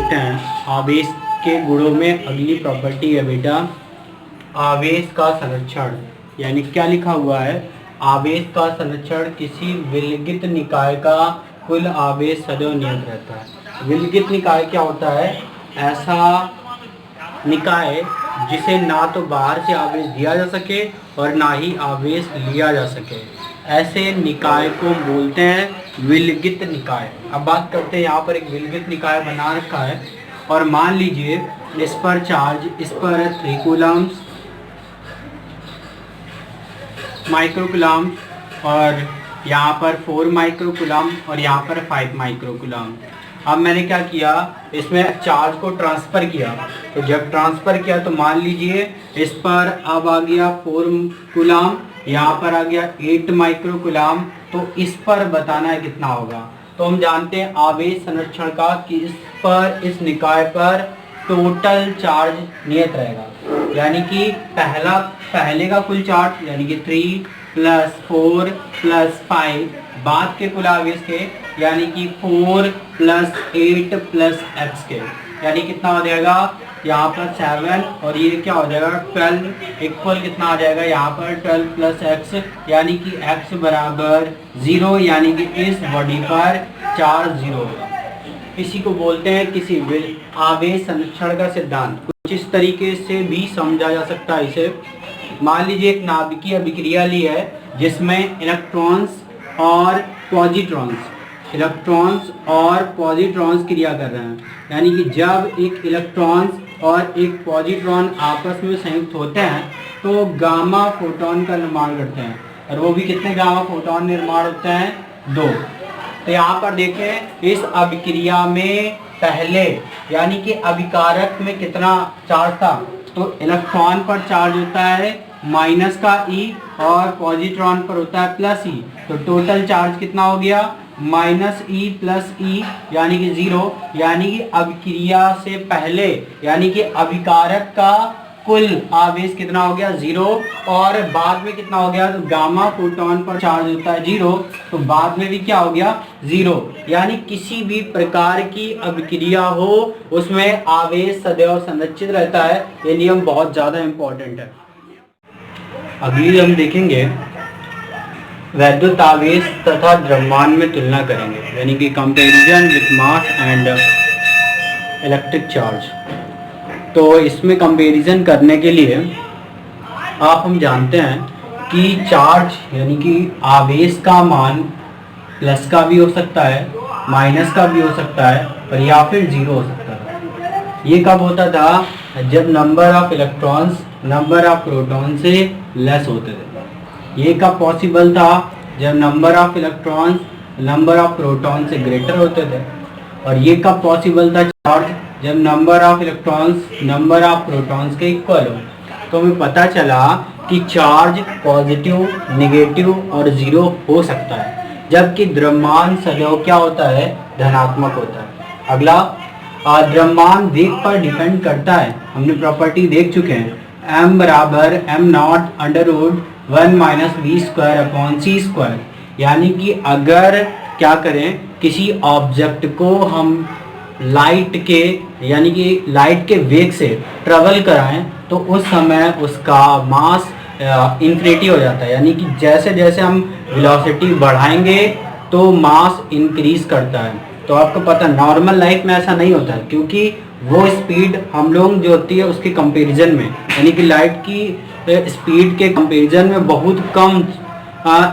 देखते हैं आवेश के गुणों में अगली प्रॉपर्टी है बेटा आवेश का संरक्षण। यानी क्या लिखा हुआ है, आवेश का संरक्षण किसी विलगित निकाय का कुल आवेश सदैव नियत रहता है। विलगित निकाय क्या होता है, ऐसा निकाय जिसे ना तो बाहर से आवेश दिया जा सके और ना ही आवेश लिया जा सके, ऐसे निकाय को बोलते हैं विलगित निकाय। अब बात करते हैं, यहाँ पर एक विलगित निकाय बना रखा है और मान लीजिए इस पर चार्ज, इस पर 3 कूलम्स माइक्रोकूलम और यहाँ पर 4 माइक्रोकूलम और यहाँ पर 5 माइक्रोकूलम। अब मैंने क्या किया, इसमें चार्ज को ट्रांसफ़र किया। तो जब ट्रांसफ़र किया तो मान लीजिए इस पर अब आ गया 4 कूलम, यहाँ पर आ गया 8 माइक्रोकूलम। तो इस पर बताना है कितना होगा। तो हम जानते हैं आवेश संरक्षण का कि इस पर, इस निकाय पर टोटल चार्ज नियत रहेगा। यानी कि पहले का कुल चार्ज यानी कि 3 + 4 + 5, बाद के कुल आवेश के यानी कि 4 + 8 + x के, यानी कितना हो जाएगा यहाँ पर 7 और ये क्या हो जाएगा 12 इक्वल कितना आ जाएगा यहाँ पर 12 + x, यानी कि x बराबर 0, यानी कि इस बॉडी पर चार्ज 0 होगा। इसी को बोलते हैं किसी आवेश संरक्षण का सिद्धांत। कुछ इस तरीके से भी समझा जा सकता है इसे। मान लीजिए एक नाभिकीय अभिक्रिया ली है जिसमें इलेक्ट्रॉन्स और पॉजिट्रॉन्स क्रिया कर रहे हैं। यानी कि जब एक इलेक्ट्रॉन्स और एक पॉजिट्रॉन आपस में संयुक्त होते हैं तो गामा फोटोन का निर्माण करते हैं। और वो भी कितने गामा फोटोन निर्माण होते हैं, 2। तो यहाँ पर देखें इस अभिक्रिया में पहले यानी कि अभिकारक में कितना चार्ज था, तो इलेक्ट्रॉन पर चार्ज होता है माइनस का E और पॉजिट्रॉन पर होता है प्लस E। तो टोटल चार्ज कितना हो गया -E + E, यानी कि 0। यानी कि अभिक्रिया से पहले यानी कि अभिकारक का कुल आवेश कितना हो गया 0 और बाद में कितना हो गया, तो गामा फोटोन पर चार्ज होता है 0, तो बाद में भी क्या हो गया 0। यानी किसी भी प्रकार की अभिक्रिया हो उसमें आवेश सदैव संरक्षित रहता है। ये नियम बहुत ज़्यादा इम्पोर्टेंट है। अगली हम देखेंगे वैद्युत आवेश तथा द्रव्यमान में तुलना करेंगे, यानी कि comparison with mass and electric charge. तो इसमें कंपैरिजन करने के लिए हम जानते हैं कि चार्ज यानी कि आवेश का मान प्लस का भी हो सकता है, माइनस का भी हो सकता है और या फिर 0 हो सकता है। ये कब होता था, जब number of electrons number of proton से लेस होते थे। ये कब पॉसिबल था, जब number of electrons number of proton से ग्रेटर होते थे। और ये कब पॉसिबल था चार्ज, जब number of electrons number of protons के इक्वल हो। तो हमें पता चला कि चार्ज पॉजिटिव, नेगेटिव और 0 हो सकता है, जबकि द्रव्यमान सदैव क्या होता है, धनात्मक होता है। अगला द्रव्यमान वेग पर डिपेंड करता है। हमने प्रॉपर्टी देख चुके हैं, m बराबर m0 √1 - v²/c²। यानी कि अगर क्या करें, किसी ऑब्जेक्ट को हम लाइट के यानी कि लाइट के वेग से ट्रेवल कराएं तो उस समय उसका मास इन्फिनिटी हो जाता है। यानी कि जैसे जैसे हम वेलोसिटी बढ़ाएंगे तो मास इंक्रीज करता है। तो आपको पता नॉर्मल लाइफ में ऐसा नहीं होता है, क्योंकि वो स्पीड हम लोग जो होती है उसके कंपैरिजन में यानी कि लाइट की स्पीड के कंपैरिजन में बहुत कम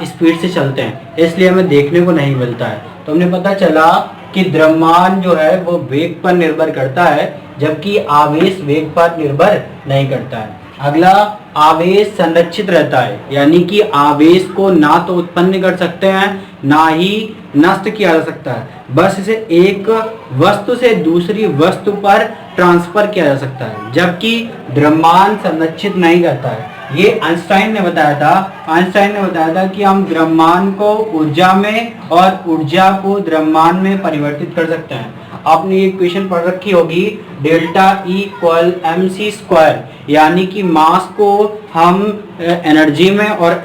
स्पीड से चलते हैं, इसलिए हमें देखने को नहीं मिलता है। तो हमने पता चला कि द्रव्यमान जो है वो वेग पर निर्भर करता है, जबकि आवेश वेग पर निर्भर नहीं करता है। अगला आवेश संरक्षित रहता है, यानी कि आवेश को ना तो उत्पन्न कर सकते हैं ना ही नष्ट किया जा सकता है, बस इसे एक वस्तु से दूसरी वस्तु पर ट्रांसफर किया जा सकता है, जबकि द्रव्यमान संरक्षित नहीं करता है। ये आइंस्टाइन ने बताया था कि हम द्रव्यमान को ऊर्जा में और ऊर्जा को द्रव्यमान में परिवर्तित कर सकते हैं। आपने ये इक्वेशन पढ़ रखी होगी, डेल्टा E = mc², यानी कि मास को हम एनर्जी में और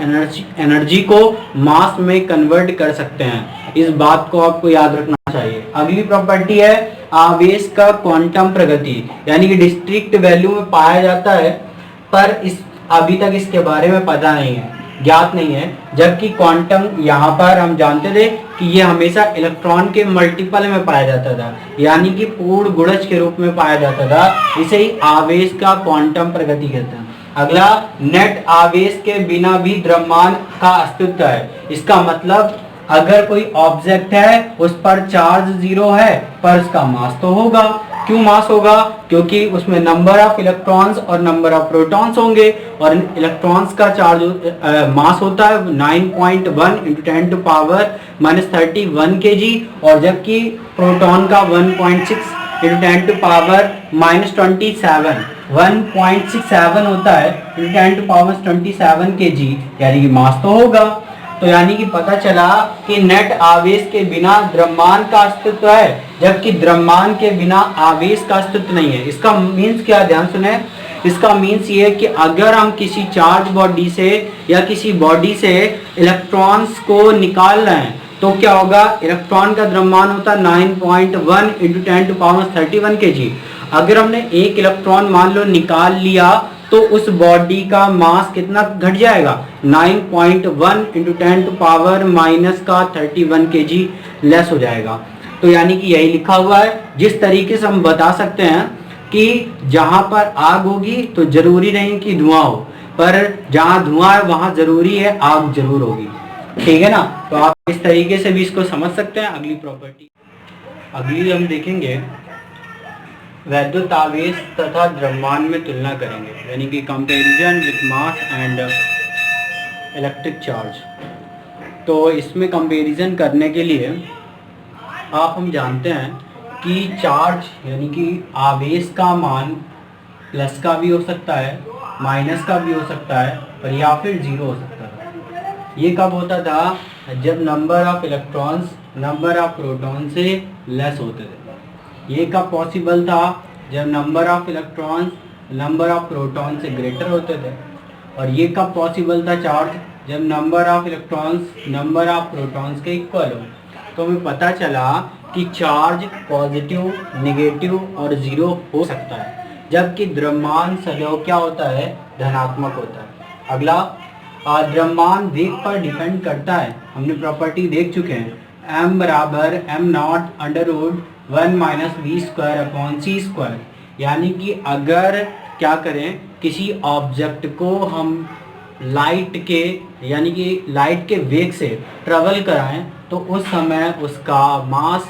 एनर्जी को मास में कन्वर्ट कर सकते हैं। इस बात को आपको याद रखना चाहिए। अगली प्रॉपर्टी है आवेश का क्वांटम प्रगति यानी कि डिस्क्रीट वैल्यू में पाया जाता है, पर इस अभी तक इसके बारे में पता नहीं है, ज्ञात नहीं है। जबकि क्वांटम यहाँ पर हम जानते थे कि ये हमेशा इलेक्ट्रॉन के मल्टीपल में पाया जाता था, यानी कि पूर्ण गुणज के रूप में पाया जाता था। इसे ही आवेश का क्वांटम प्रगति कहते हैं। अगला, नेट आवेश के बिना भी द्रव्यमान का अस्तित्व है। इसका मतलब अगर कोई ऑब्जेक्ट है उस पर चार्ज 0 है पर उसका मास तो होगा। क्यों मास होगा? क्योंकि उसमें नंबर ऑफ इलेक्ट्रॉन्स और नंबर ऑफ प्रोटॉन्स होंगे, और इलेक्ट्रॉन्स का चार्ज मास होता है 9.1 × 10⁻31 kg, और जबकि प्रोटॉन का 1.6 × 10⁻27 1.67 होता है × 10⁻27 kg, यानी कि मास तो होगा। तो यानी कि पता चला कि नेट आवेश के बिना द्रव्यमान का अस्तित्व है, जबकि द्रव्यमान के बिना आवेश का अस्तित्व नहीं है। इसका मीन्स क्या, ध्यान सुने। इसका मीन्स ये है कि अगर हम किसी चार्ज बॉडी से या किसी बॉडी से इलेक्ट्रॉन्स को निकाल रहे हैं तो क्या होगा? इलेक्ट्रॉन का द्रव्यमान होता है 9.1 × 10⁻31 kg। अगर हमने एक इलेक्ट्रॉन मान लो निकाल लिया तो उस बॉडी का मास कितना घट जाएगा? 9.1 × 10⁻31 kg लेस हो जाएगा। तो यानी कि यही लिखा हुआ है। जिस तरीके से हम बता सकते हैं कि जहां पर आग होगी तो जरूरी नहीं कि धुआं हो, पर जहां धुआं है वहां जरूरी है आग जरूर होगी। ठीक है ना? तो आप इस तरीके से भी इसको समझ सकते हैं। अगली प्रॉपर्टी, अगली हम देखेंगे वैद्युत आवेश तथा द्रव्यमान में तुलना करेंगे, यानी कि comparison with mass and electric charge. तो इसमें कंपैरिजन करने के लिए हम जानते हैं कि चार्ज यानी कि आवेश का मान प्लस का भी हो सकता है, माइनस का भी हो सकता है, और या फिर 0 हो सकता है। ये कब होता था? जब number of electrons number of proton से लेस होते थे। ये कब पॉसिबल था? जब number of electrons number of proton से ग्रेटर होते थे। और ये कब पॉसिबल था चार्ज? जब number of electrons number of protons के इक्वल हो। तो हमें पता चला कि चार्ज पॉजिटिव, नेगेटिव और 0 हो सकता है, जबकि द्रव्यमान सदैव क्या होता है? धनात्मक होता है। अगला, द्रव्यमान वेग पर डिपेंड करता है। हमने प्रॉपर्टी देख चुके हैं, m बराबर m0 √1 - v²/c²। यानी कि अगर क्या करें, किसी ऑब्जेक्ट को हम लाइट के यानी कि लाइट के वेग से ट्रेवल कराएं तो उस समय उसका मास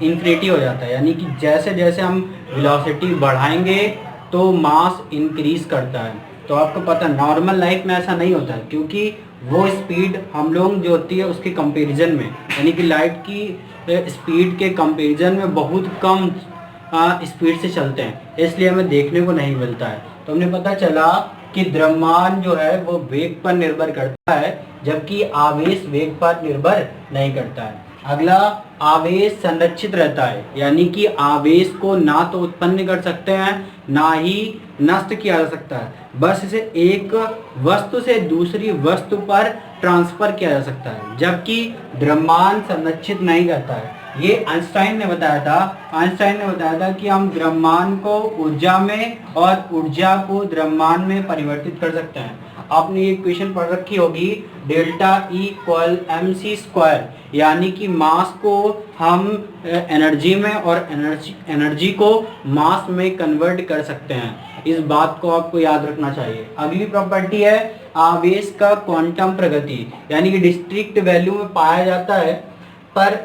इन्फिनिटी हो जाता है। यानी कि जैसे जैसे हम वेलोसिटी बढ़ाएंगे तो मास इंक्रीज करता है। तो आपको पता नॉर्मल लाइफ में ऐसा नहीं होता है, क्योंकि वो स्पीड हम लोग जो होती है उसके कंपैरिजन में, यानी कि लाइट की स्पीड के कंपैरिजन में बहुत कम स्पीड से चलते हैं, इसलिए हमें देखने को नहीं मिलता है। तो हमने पता चला कि द्रव्यमान जो है वो वेग पर निर्भर करता है, जबकि आवेश वेग पर निर्भर नहीं करता है। अगला, आवेश संरक्षित रहता है, यानी कि आवेश को ना तो उत्पन्न कर सकते हैं ना ही नष्ट किया जा सकता है, बस इसे एक वस्तु से दूसरी वस्तु पर ट्रांसफर किया जा सकता है, जबकि द्रव्यमान संरक्षित नहीं करता है। ये आइंस्टाइन ने बताया था कि हम द्रव्यमान को ऊर्जा में और ऊर्जा को द्रव्यमान में परिवर्तित कर सकते हैं। आपने ये इक्वेशन पढ़ रखी होगी, डेल्टा E = mc², यानी कि मास को हम एनर्जी में और एनर्जी को मास में कन्वर्ट कर सकते हैं। इस बात को आपको याद रखना चाहिए। अगली प्रॉपर्टी है आवेश का क्वांटम प्रगति, यानी कि डिस्क्रीट वैल्यू में पाया जाता है, पर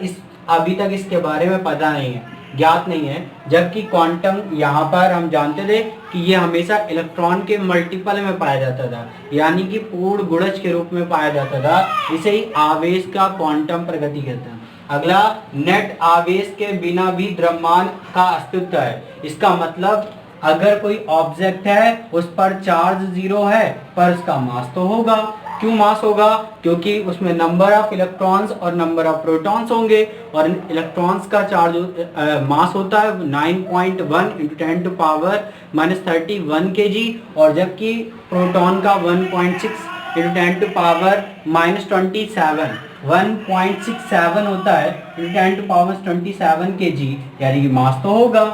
अभी तक इसके बारे में पता नहीं है, ज्ञात नहीं है। जबकि क्वांटम यहाँ पर हम जानते थे कि ये हमेशा इलेक्ट्रॉन के मल्टीपल में पाया जाता था, यानी कि पूर्ण गुणज के रूप में पाया जाता था। इसे ही आवेश का क्वांटम प्रगति कहते हैं। अगला, नेट आवेश के बिना भी द्रव्यमान का अस्तित्व है। इसका मतलब अगर कोई ऑब्जेक्ट है उस पर चार्ज 0 है पर उसका मास तो होगा। क्यों मास होगा? क्योंकि उसमें नंबर ऑफ इलेक्ट्रॉन्स और नंबर ऑफ प्रोटॉन्स होंगे, और इलेक्ट्रॉन्स का चार्ज मास होता है 9.1 × 10⁻31 kg, और जबकि प्रोटॉन का 1.6 × 10⁻27 1.67 होता है 10⁻27 kg, यानी कि मास तो होगा।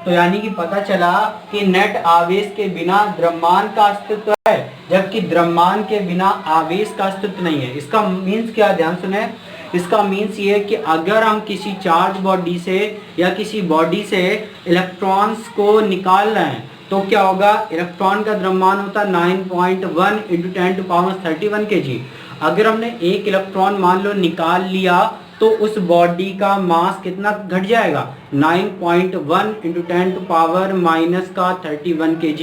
तो यानी कि पता चला कि नेट आवेश के बिना द्रव्यमान का अस्तित्व है, जबकि द्रव्यमान के बिना आवेश का अस्तित्व नहीं है। इसका मीन्स क्या, ध्यान सुने। इसका मीन्स ये है कि अगर हम किसी चार्ज बॉडी से या किसी बॉडी से इलेक्ट्रॉन्स को निकाल रहे हैं तो क्या होगा, इलेक्ट्रॉन का द्रव्यमान होता है 9.1 × 10⁻31 kg। अगर हमने एक इलेक्ट्रॉन मान लो निकाल लिया तो उस बॉडी का मास कितना घट जाएगा, 9.1 × 10⁻31 kg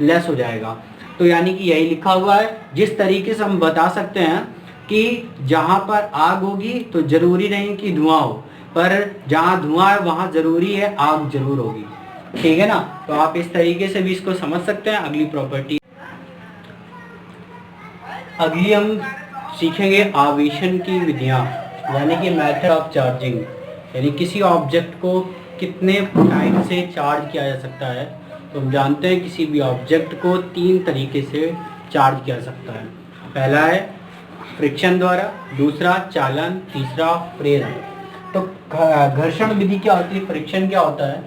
लेस हो जाएगा। तो यानी कि यही लिखा हुआ है। जिस तरीके से हम बता सकते हैं कि जहाँ पर आग होगी तो जरूरी नहीं कि धुआं हो, पर जहाँ धुआं है वहाँ जरूरी है आग जरूर होगी। ठीक है ना। तो आप इस तरीके से भी इसको समझ सकते हैं। अगली प्रॉपर्टी, अगली हम सीखेंगे आवेशन की विधियाँ, यानी कि मेथड ऑफ चार्जिंग, यानी किसी ऑब्जेक्ट को कितने टाइम से चार्ज किया जा सकता है। तो हम जानते हैं किसी भी ऑब्जेक्ट को 3 तरीके से चार्ज किया जा सकता है। पहला है फ्रिक्शन द्वारा, दूसरा चालन, तीसरा प्रेरण। तो घर्षण विधि क्या होती है, फ्रिक्शन क्या होता है।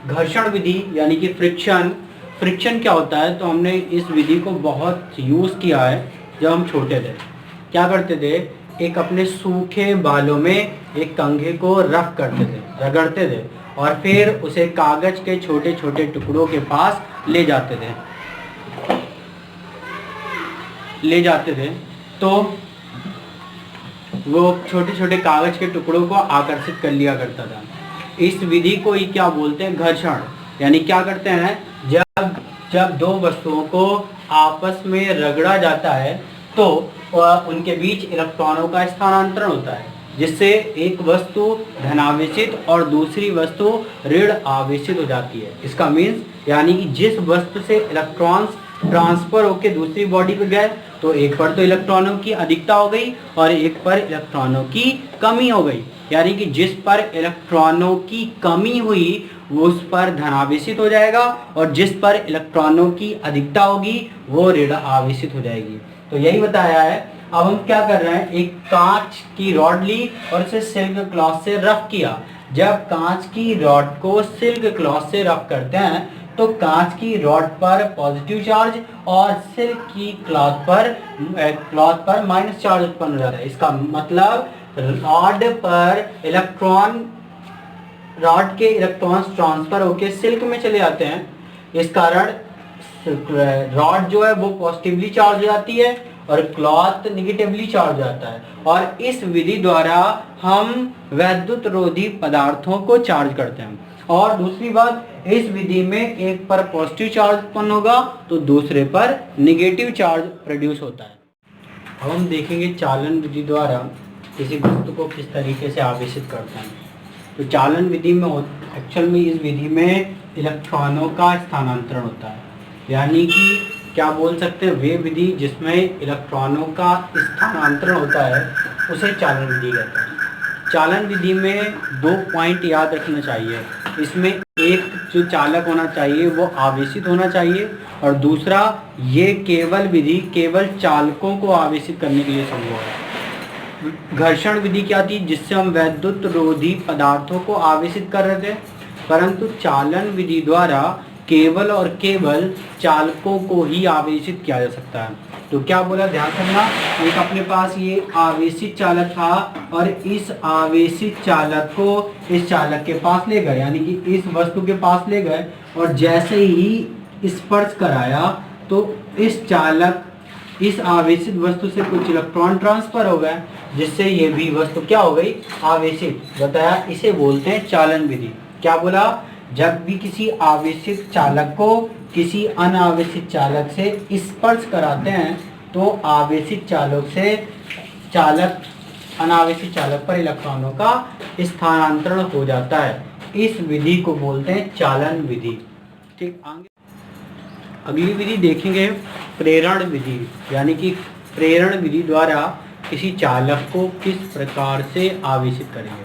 घर्षण विधि यानी कि फ्रिक्शन क्या होता है, तो हमने इस विधि को बहुत यूज़ किया है जब हम छोटे थे। क्या करते थे, एक अपने सूखे बालों में एक कंघे को रफ करते थे, रगड़ते थे और फिर उसे कागज के छोटे छोटे टुकड़ों के पास ले जाते थे तो वो छोटे छोटे कागज के टुकड़ों को आकर्षित कर लिया करता था। इस विधि को ही क्या बोलते हैं, घर्षण। यानी क्या करते हैं, जब दो वस्तुओं को आपस में रगड़ा जाता है तो उनके बीच इलेक्ट्रॉनों का स्थानांतरण होता है, जिससे एक वस्तु धनावेशित और दूसरी वस्तु ऋण आवेशित हो जाती है। इसका मीन्स यानी कि जिस वस्तु से इलेक्ट्रॉन्स ट्रांसफर होकर दूसरी बॉडी पे गए तो एक पर तो इलेक्ट्रॉनों की अधिकता हो गई और एक पर इलेक्ट्रॉनों की कमी हो गई। यानी कि जिस पर इलेक्ट्रॉनों की कमी हुई वो उस पर धनावेशित हो जाएगा और जिस पर इलेक्ट्रॉनों की अधिकता होगी वो ऋण आवेशित हो जाएगी। तो यही बताया है। अब हम क्या कर रहे हैं, एक कांच की रॉड ली और उसे सिल्क क्लॉथ से रफ किया। जब कांच की रॉड को सिल्क क्लॉथ से रफ करते हैं तो कांच की रॉड पर पॉजिटिव चार्ज और सिल्क की क्लॉथ पर माइनस चार्ज उत्पन्न हो जाता है। इसका मतलब रॉड के इलेक्ट्रॉन्स ट्रांसफर होकर सिल्क में चले जाते हैं। इस कारण रॉड जो है वो पॉजिटिवली चार्ज हो जाती है और क्लॉथ निगेटिवली चार्ज हो जाता है। और इस विधि द्वारा हम वैद्युत रोधी पदार्थों को चार्ज करते हैं। और दूसरी बात, इस विधि में एक पर पॉजिटिव चार्ज उत्पन्न होगा तो दूसरे पर निगेटिव चार्ज प्रोड्यूस होता है। अब हम देखेंगे चालन विधि द्वारा किसी वस्तु को किस तरीके से आवेशित करते हैं। तो चालन विधि में एक्चुअल में इस विधि में इलेक्ट्रॉनों का स्थानांतरण होता है, यानी कि क्या बोल सकते हैं, वे विधि जिसमें इलेक्ट्रॉनों का स्थानांतरण होता है उसे चालन विधि कहते हैं। चालन विधि में 2 पॉइंट याद रखना चाहिए। इसमें एक जो चालक होना चाहिए वो आवेशित होना चाहिए और दूसरा ये विधि केवल चालकों को आवेशित करने के लिए संभव है। घर्षण विधि क्या थी, जिससे हम वैद्युत रोधी पदार्थों को आवेशित कर रहे थे, परंतु चालन विधि द्वारा केवल और केवल चालकों को ही आवेशित किया जा सकता है। तो क्या बोला, ध्यान रखना, एक अपने पास ये आवेशित चालक था और इस आवेशित चालक को इस चालक के पास ले गए, यानी कि इस वस्तु के पास ले गए और जैसे ही स्पर्श कराया तो इस आवेशित वस्तु से कुछ इलेक्ट्रॉन ट्रांसफर हो गए, जिससे ये भी वस्तु क्या हो गई, आवेशित। बताया, इसे बोलते हैं चालन विधि। क्या बोला, जब भी किसी आवेशित चालक को किसी अनावेशित चालक से स्पर्श कराते हैं तो आवेशित अनावेशित चालक पर इलेक्ट्रॉनों का स्थानांतरण हो जाता है। इस विधि को बोलते हैं चालन विधि। ठीक, आगे अगली विधि देखेंगे प्रेरण विधि, यानी कि प्रेरण विधि द्वारा किसी चालक को किस प्रकार से आवेशित करेंगे।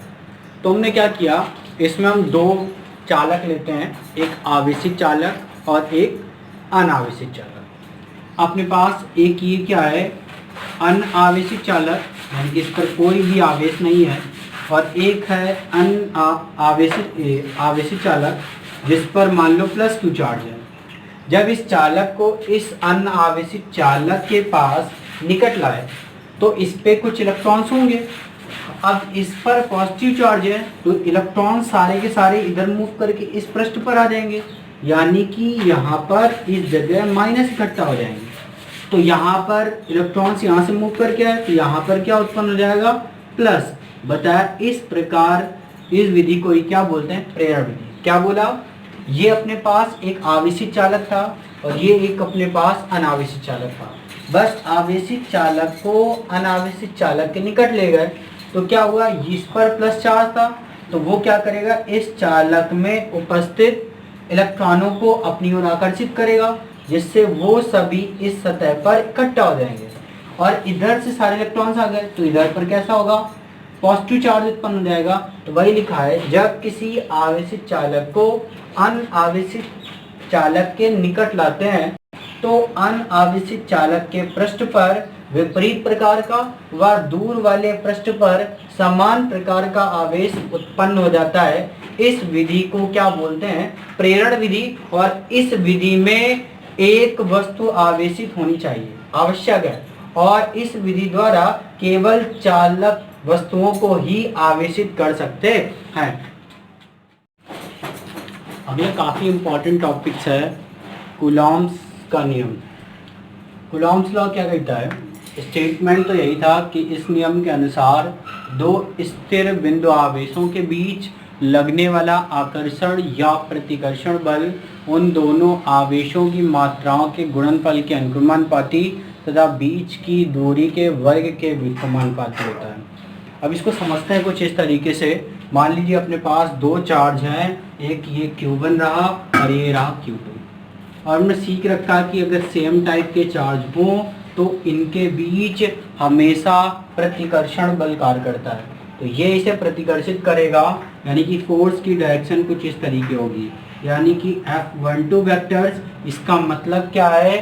तो हमने क्या किया, इसमें हम 2 चालक लेते हैं, एक आवेशित चालक और एक अनावेशित चालक। अपने पास एक ये क्या है, अनावेशित चालक यानी कि इस पर कोई भी आवेश नहीं है, और एक है आवेशित चालक जिस पर मान लो प्लस Q चार्ज है। जब इस चालक को इस अन्य आवेशित चालक के पास निकट लाए तो इस पे कुछ इलेक्ट्रॉन्स होंगे। अब इस पर पॉजिटिव चार्ज है तो इलेक्ट्रॉन सारे के सारे इधर मूव करके इस पृष्ठ पर आ जाएंगे, यानी कि यहाँ पर इस जगह माइनस इकट्ठा हो जाएंगे। तो यहाँ पर इलेक्ट्रॉन्स यहाँ से मूव करके आए तो यहाँ पर क्या उत्पन्न हो जाएगा, प्लस। बताया इस प्रकार इस विधि को ही क्या बोलते हैं, प्रेरण विधि। क्या बोला, ये अपने पास एक आवेशित चालक था और ये एक अपने पास अनावेशित चालक था। बस आवेशित चालक को अनावेशित चालक के निकट ले गए तो क्या हुआ, इस पर प्लस चार्ज था तो वो क्या करेगा, इस चालक में उपस्थित इलेक्ट्रॉनों को अपनी ओर आकर्षित करेगा, जिससे वो सभी इस सतह पर इकट्ठा हो जाएंगे। और इधर से सारे इलेक्ट्रॉन्स आ गए तो इधर पर कैसा होगा, पॉजिटिव चार्ज उत्पन्न हो जाएगा। तो वही लिखा है, जब किसी आवेशित चालक को अनावेशित चालक के निकट लाते हैं तो अनावेशित चालक के पृष्ठ पर विपरीत प्रकार का व दूर वाले पृष्ठ पर समान प्रकार का आवेश उत्पन्न हो जाता है। इस विधि को क्या बोलते हैं, प्रेरण विधि। और इस विधि में एक वस्तु आवेशित होनी चाहिए, आवश्यक है, और इस विधि द्वारा केवल चालक वस्तुओं को ही आवेशित कर सकते हैं। अब यह काफ़ी इम्पोर्टेंट टॉपिक्स है, कूलॉम्स का नियम। कूलॉम्स लॉ क्या कहता है, स्टेटमेंट तो यही था कि इस नियम के अनुसार दो स्थिर बिंदु आवेशों के बीच लगने वाला आकर्षण या प्रतिकर्षण बल उन दोनों आवेशों की मात्राओं के गुणनफल के अनुक्रमानुपाती तथा बीच की दूरी के वर्ग के व्युत्क्रमानुपाती होता है। अब इसको समझते हैं कुछ इस तरीके से। मान लीजिए अपने पास दो चार्ज हैं, एक ये Q1 रहा और ये रहा Q2, और हमने सीख रखा कि अगर सेम टाइप के चार्ज हों तो इनके बीच हमेशा प्रतिकर्षण बल कार्य करता है। तो ये इसे प्रतिकर्षित करेगा, यानी कि फोर्स की डायरेक्शन कुछ इस तरीके होगी, यानी कि F12 वेक्टर्स। इसका मतलब क्या है,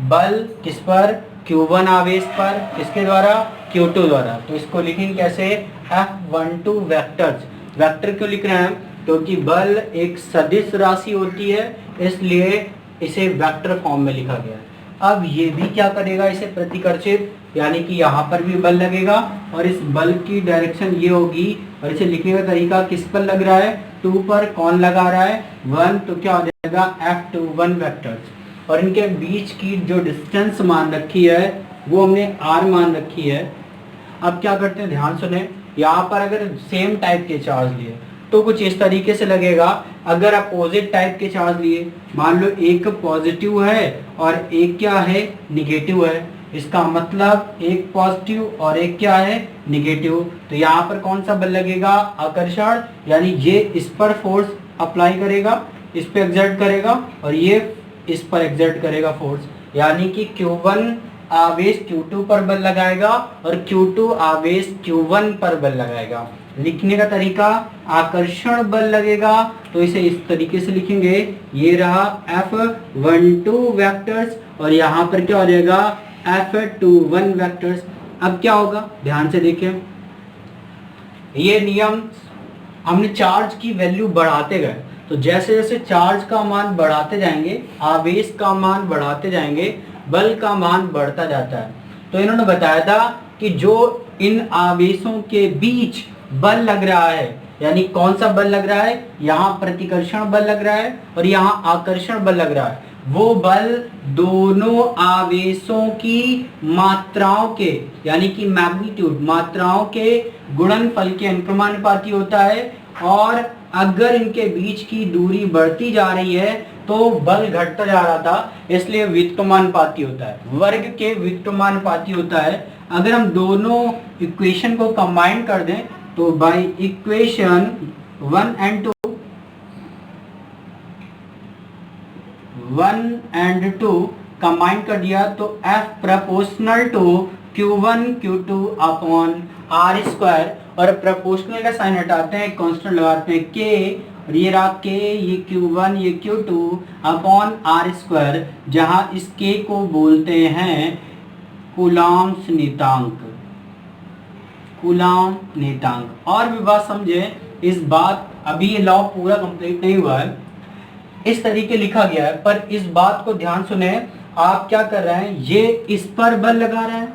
बल किस पर, Q1 आवेश पर, किसके द्वारा, Q2 द्वारा। तो इसको लिखेंगे कैसे, F12 वेक्टर्स। वेक्टर क्यों लिख रहे हैं, क्योंकि बल एक सदिश राशि होती है, इसलिए इसे वेक्टर फॉर्म में लिखा गया है। अब ये भी क्या करेगा, इसे प्रतिकर्षित, यानी कि यहाँ पर भी बल लगेगा और इस बल की डायरेक्शन ये होगी, और इसे लिखने का तरीका किस पर लग रहा है, 2 पर। कौन लगा रहा है, 1, तो क्या हो जाएगा F21 वेक्टर्स। और इनके बीच की जो डिस्टेंस मान रखी है वो हमने r मान रखी है। अब क्या करते हैं, ध्यान सुने, यहाँ पर अगर सेम टाइप के चार्ज लिए तो कुछ इस तरीके से लगेगा। अगर अपोजिट टाइप के चार्ज लिए, मान लो एक पॉजिटिव है और एक क्या है, निगेटिव है, इसका मतलब एक पॉजिटिव और एक क्या है, निगेटिव। तो यहाँ पर कौन सा बल लगेगा, आकर्षण, यानी ये इस पर फोर्स अप्लाई करेगा, इस पर एक्सर्ट करेगा, और ये इस पर एक्सर्ट करेगा फोर्स, यानी कि Q1 आवेश Q2 पर बल लगाएगा और Q2 आवेश Q1 पर बल लगाएगा। लिखने का तरीका, आकर्षण बल लगेगा तो इसे इस तरीके से लिखेंगे, ये रहा F12 वेक्टर्स और यहाँ पर क्या हो जाएगा, F21 वेक्टर्स। अब क्या होगा, ध्यान से देखें, ये नियम हमने चार्ज की वैल्यू बढ़ाते गए, तो जैसे जैसे चार्ज का मान बढ़ाते जाएंगे, आवेश का मान बढ़ाते जाएंगे, बल का मान बढ़ता जाता है। तो इन्होंने बताया था कि जो इन आवेशों के बीच बल लग रहा है, यानी कौन सा बल लग रहा है, यहाँ प्रतिकर्षण बल लग रहा है और यहाँ आकर्षण बल लग रहा है, वो बल दोनों आवेशों की मात्राओं के, यानी कि मैग्नीट्यूड, मात्राओं के गुणनफल के अनुक्रमानुपाती होता है। और अगर इनके बीच की दूरी बढ़ती जा रही है तो बल घटता जा रहा था, इसलिए व्युत्क्रमानुपाती होता है, वर्ग के व्युत्क्रमानुपाती होता है। अगर हम दोनों इक्वेशन को कंबाइन कर दें तो बाय इक्वेशन 1 and 2 कंबाइन कर दिया तो F proportional to Q1 Q2 upon R square, और प्रोपोर्शनल का साइन हटाते हैं, कांस्टेंट लगाते हैं K, और ये रहा K, ये Q1 ये Q2 अपॉन R स्क्वायर, जहां इस K को बोलते हैं कूलॉम्स नियतांक। कूलाम नियतांक। और भी बात समझे इस बात, अभी ये लॉ पूरा कंप्लीट नहीं हुआ है, इस तरीके लिखा गया है, पर इस बात को ध्यान सुने। आप क्या कर रहे हैं, ये इस पर बल लगा रहे हैं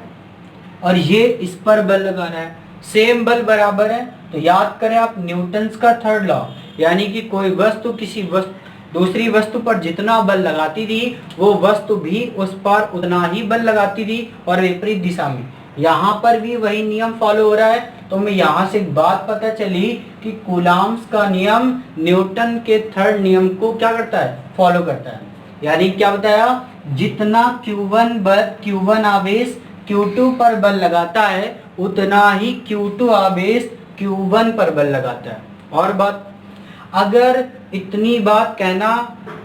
और ये इस पर बल लगा रहा है, सेम बल बराबर है। तो याद करें आप न्यूटन्स का थर्ड लॉ, यानी कि कोई वस्तु किसी दूसरी वस्तु पर जितना बल लगाती थी वो वस्तु भी उस पर उतना ही बल लगाती थी और विपरीत दिशा में। यहाँ पर भी वही नियम फॉलो हो रहा है। तो हमें यहाँ से एक बात पता चली कि कूलाम्स का नियम न्यूटन के थर्ड नियम को क्या करता है, फॉलो करता है। यानी क्या बताया, जितना Q1 आवेश Q2 पर बल लगाता है उतना ही Q2 आवेश Q1 पर बल लगाता है। और बात, अगर इतनी बात कहना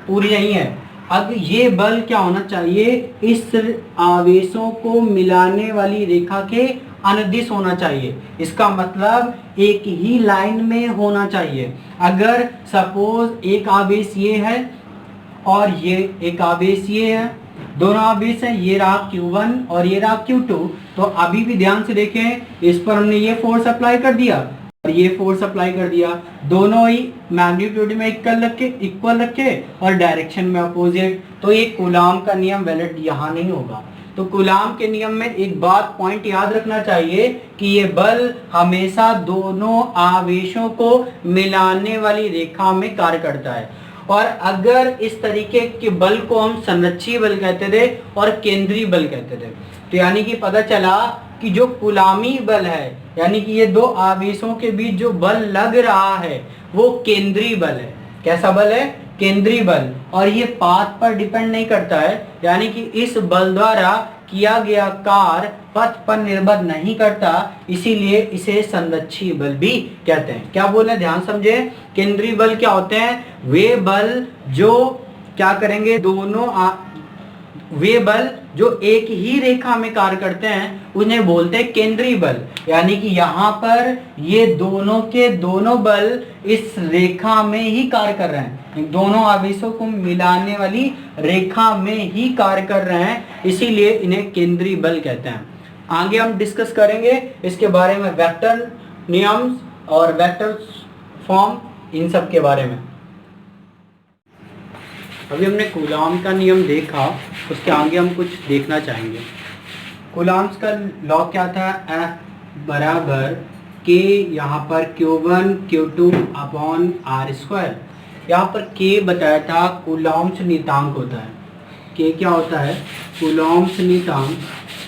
पूरी नहीं है, अब ये बल क्या होना चाहिए, इस आवेशों को मिलाने वाली रेखा के अनदिश होना चाहिए। इसका मतलब एक ही लाइन में होना चाहिए। अगर सपोज एक आवेश ये है और ये एक आवेश ये है, दोनों आवेश हैं, ये रहा Q1 और ये रहा Q2, तो अभी भी ध्यान से देखें, इस पर हमने ये फोर्स अप्लाई कर दिया और ये फोर्स अप्लाई कर दिया, दोनों ही मैग्नीट्यूड में इक्वल रखे और डायरेक्शन में अपोजिट। तो ये कूलाम का नियम वैलिड यहाँ नहीं होगा। तो कूलाम के नियम में एक बात पॉइंट याद रखना चाहिए कि ये बल हमेशा दोनों आवेशों को मिलाने वाली रेखा में कार्य करता है। और अगर इस तरीके के बल को हम संरक्षीय बल कहते थे और केंद्रीय बल कहते थे, तो यानी कि पता चला कि जो कूलामी बल है, यानी कि ये दो आवेशों के बीच जो बल लग रहा है वो केंद्रीय बल है। कैसा बल है, केंद्रीय बल। और ये पाथ पर डिपेंड नहीं करता है, यानी कि इस बल द्वारा किया गया कार्य पथ पर निर्भर नहीं करता, इसीलिए इसे संरक्षीय बल भी कहते हैं। क्या बोले, ध्यान समझे। केंद्रीय बल क्या होते हैं, वे बल जो क्या करेंगे, वे बल जो एक ही रेखा में कार्य करते हैं उन्हें बोलते हैं केंद्रीय बल। यानी कि यहाँ पर ये दोनों के दोनों बल इस रेखा में ही कार्य कर रहे हैं, दोनों आवेशों को मिलाने वाली रेखा में ही कार्य कर रहे हैं, इसीलिए इन्हें केंद्रीय बल कहते हैं। आगे हम डिस्कस करेंगे इसके बारे में, वेक्टर नियम और वेक्टर फॉर्म, इन सब के बारे में। अभी हमने कूलाम का नियम देखा, उसके आगे हम कुछ देखना चाहेंगे। कूलाम्स का लॉ क्या था, F बराबर K, यहाँ पर Q1 Q2 अपॉन R²। यहाँ पर K बताया था कूलाम्स नियतांक होता है। K क्या होता है, कूलाम्स नियतांक,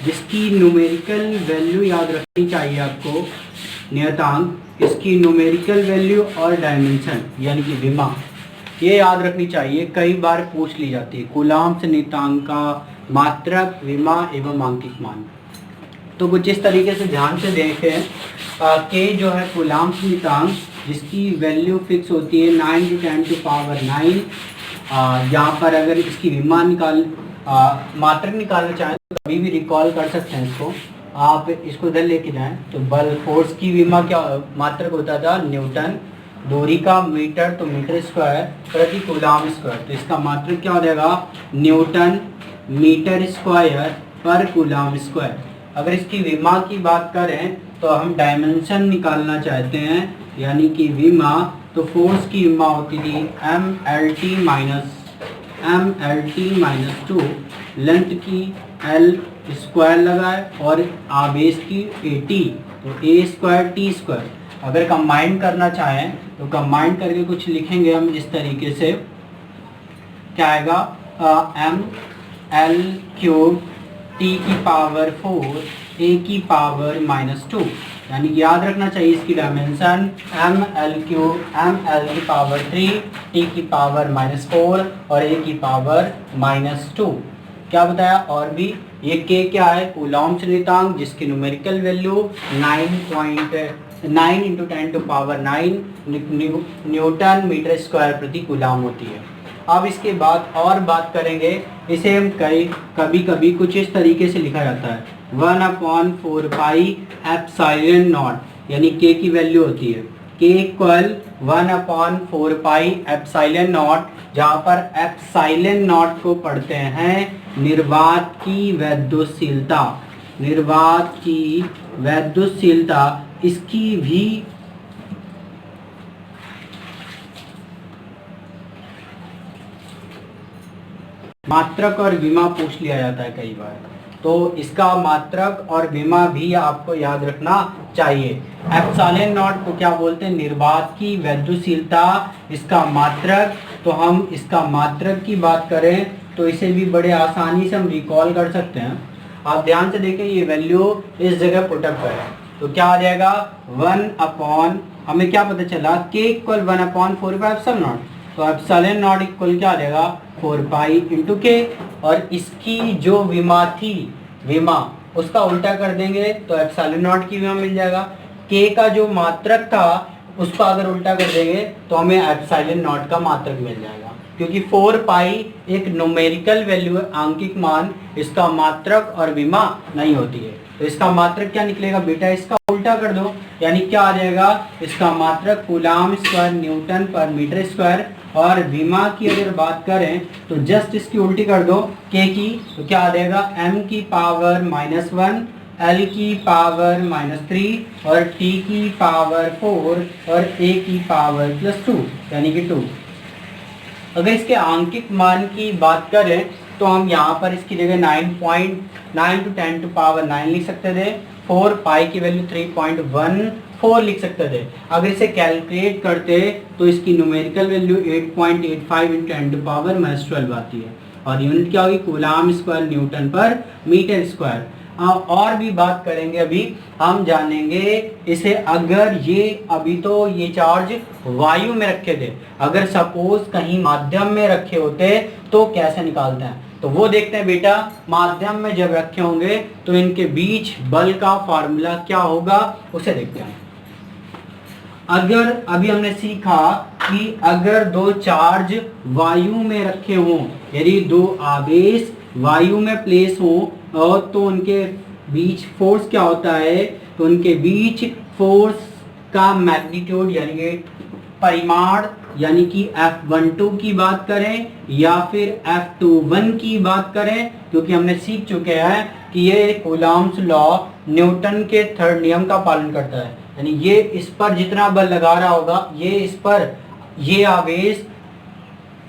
जिसकी न्यूमेरिकल वैल्यू याद रखनी चाहिए आपको। नियतांक, इसकी न्यूमेरिकल वैल्यू और डायमेंशन यानी कि विमा, ये याद रखनी चाहिए, कई बार पूछ ली जाती है। कूलाम्स नियतांक का मात्रक, विमा एवं आंकिक मान। तो कुछ इस तरीके से ध्यान से देखें, के जो है कूलाम्स नियतांक, जिसकी वैल्यू फिक्स होती है 9×10⁹। यहाँ पर अगर इसकी विमा मात्रक निकालना चाहें तो कभी भी रिकॉल कर सकते हैं इसको, आप इसको इधर लेके जाएं। तो बल फोर्स की विमा क्या मात्रक होता था, न्यूटन, दूरी का मीटर तो मीटर स्क्वायर प्रति कूलाम स्क्वायर, तो इसका मात्रक क्या हो जाएगा, न्यूटन मीटर स्क्वायर पर कूलाम स्क्वायर। अगर इसकी विमा की बात करें तो हम डायमेंशन निकालना चाहते हैं, यानी कि विमा, तो फोर्स की विमा होती थी mLT-2, लेंथ की L स्क्वायर लगाए और आवेश की AT, तो A² T²। अगर कंबाइन करना चाहें तो कंबाइन करके कुछ लिखेंगे हम इस तरीके से, क्या आएगा, mL³ T⁴ A⁻², यानी कि याद रखना चाहिए इसकी डायमेंशन mL3 T⁻⁴ और A⁻²। क्या बताया, और भी ये K क्या है, कूलाम्स नियतांक, जिसकी numerical value 9×10⁹ newton metre square प्रति कूलाम होती है। अब इसके बाद और बात करेंगे, इसे हम कभी कभी कुछ इस तरीके से लिखा जाता है, 1/4πε0, यानी K की वैल्यू होती है K इक्वल 1/4πε0, जहाँ पर ε0 को पढ़ते हैं निर्वात की वैद्युतशीलता। निर्वात की वैद्युतशीलता इसकी भी मात्रक और विमा पूछ लिया जाता है कई बार, तो इसका मात्रक और विमा भी आपको याद रखना चाहिए। एप्सिलॉन नॉट को क्या बोलते हैं? निर्वात की वैद्युशीलता। इसका मात्रक, तो हम इसका मात्रक की बात करें तो इसे भी बड़े आसानी से हम रिकॉल कर सकते हैं। आप ध्यान से देखें, ये वैल्यू इस जगह पुटअप करें तो क्या आ जाएगा 1 अपॉन, हमें क्या पता चला k equal 1/4 pi epsilon not, तो एप्सिलॉन नॉट इक्वल क्या आ जाएगा 4 पाई इंटू के। और इसकी जो विमा थी, विमा उसका उल्टा कर देंगे तो एप्सिलॉन नॉट की विमा मिल जाएगा। k का जो मात्रक था उसको अगर उल्टा कर देंगे तो हमें एप्सिलॉन नॉट का मात्रक मिल जाएगा, क्योंकि 4 पाई एक न्यूमेरिकल वैल्यू है, आंकिक मान, इसका मात्रक और विमा नहीं होती है। तो इसका मात्रक क्या निकलेगा बेटा? इसका उल्टा कर दो, यानी क्या आ जाएगा? इसका मात्रक कूलाम स्क्वायर न्यूटन पर मीटर स्क्वायर, और विमा की अगर बात करें तो जस्ट इसकी उल्टी कर दो k की, तो क्या आ जाएगा m की पावर -1, l की पावर -3 और t की पावर 4 और a की पावर +2 यानी कि 2। अगर इसके आंकिक मान की बात करें तो हम यहाँ पर इसकी जगह 9.9 × 10⁻9 लिख सकते थे। 4 पाई की वैल्यू 3.14 लिख सकते थे। अगर इसे कैलकुलेट करते तो इसकी न्यूमेरिकल वैल्यू 8.85 × 10⁻12 आती है, और यूनिट क्या होगी? कूलाम स्क्वायर न्यूटन पर मीटर स्क्वायर। और भी बात करेंगे, अभी हम जानेंगे इसे। अगर ये अभी तो ये चार्ज वायु में रखे थे, अगर सपोज कहीं माध्यम में रखे होते तो कैसे निकालते हैं, तो वो देखते हैं बेटा। माध्यम में जब रखे होंगे तो इनके बीच बल का फॉर्मूला क्या होगा उसे देखते हैं। अगर अभी हमने सीखा कि अगर दो चार्ज वायु में रखे हों, यदि दो आवेश वायु में प्लेस हो और तो उनके बीच फोर्स क्या होता है? तो उनके बीच फोर्स का मैग्नीट्यूड यानी कि परिमाण, यानी कि F12 की बात करें या फिर F21 की बात करें, क्योंकि हमने सीख चुके हैं कि ये कूलॉम्स लॉ न्यूटन के थर्ड नियम का पालन करता है। यानी ये इस पर जितना बल लगा रहा होगा, ये इस पर, ये आवेश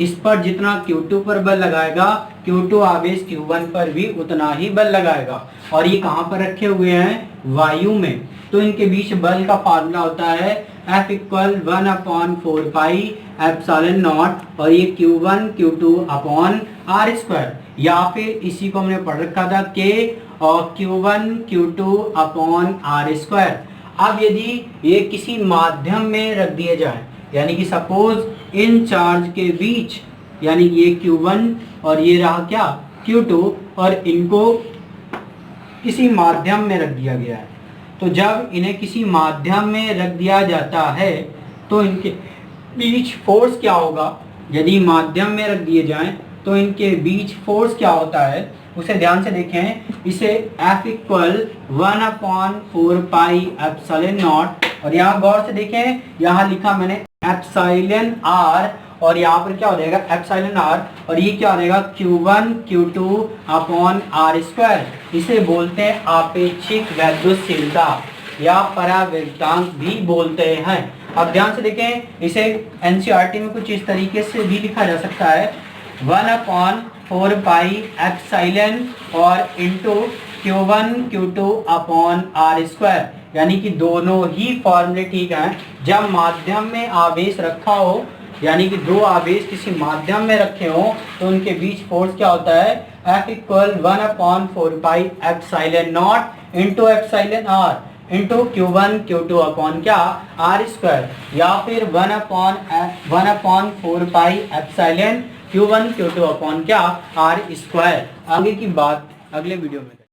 इस पर जितना Q2 पर बल लगाएगा, Q2 आवेश Q1 पर भी उतना ही बल लगाएगा। और ये कहाँ पर रखे हुए हैं? वायु में। तो इनके बीच बल का फार्मूला होता है F equal 1/4 pi epsilon not, और ये Q1 Q2 upon R square, या फिर इसी को हमने पढ़ रखा था K और Q1 Q2 upon R square. अब यदि ये किसी माध्यम में रख दिए जाए, यानी कि सपोज इन चार्ज के बीच, यानी ये Q1 और ये रहा क्या Q2, और इनको किसी माध्यम में रख दिया गया है, तो जब इन्हें किसी माध्यम में रख दिया जाता है तो इनके बीच फोर्स क्या होगा? यदि माध्यम में रख दिए जाएं तो इनके बीच फोर्स क्या होता है उसे ध्यान से देखें। इसे F equal 1/4 pi epsilon not, और यहाँ गौर से देखें, यहाँ लिखा मैंने एप्सिलॉन R, और यहाँ पर क्या हो जाएगा एप्सिलॉन R, और ये क्या हो जाएगा Q1 Q2 upon R square. इसे बोलते हैं आपेक्षिक वैद्युशीलता या परावैद्युतांक भी बोलते हैं। अब ध्यान से देखें, इसे NCERT में कुछ इस तरीके से भी लिखा जा सकता है 1/4 पाई एप्सिलॉन और into Q1 Q2 upon R square, यानी कि दोनों ही फॉर्मूले ठीक हैं। जब माध्यम में आवेश रखा हो, यानी कि दो आवेश किसी माध्यम में रखे हो, तो उनके बीच फोर्स क्या होता है? F equal 1/4 pi epsilon not into epsilon R into Q1 Q2 upon क्या R स्क्वायर, या फिर 1/4 pi epsilon Q1 Q2 upon क्या R स्क्वायर। आगे की बात अगले वीडियो में।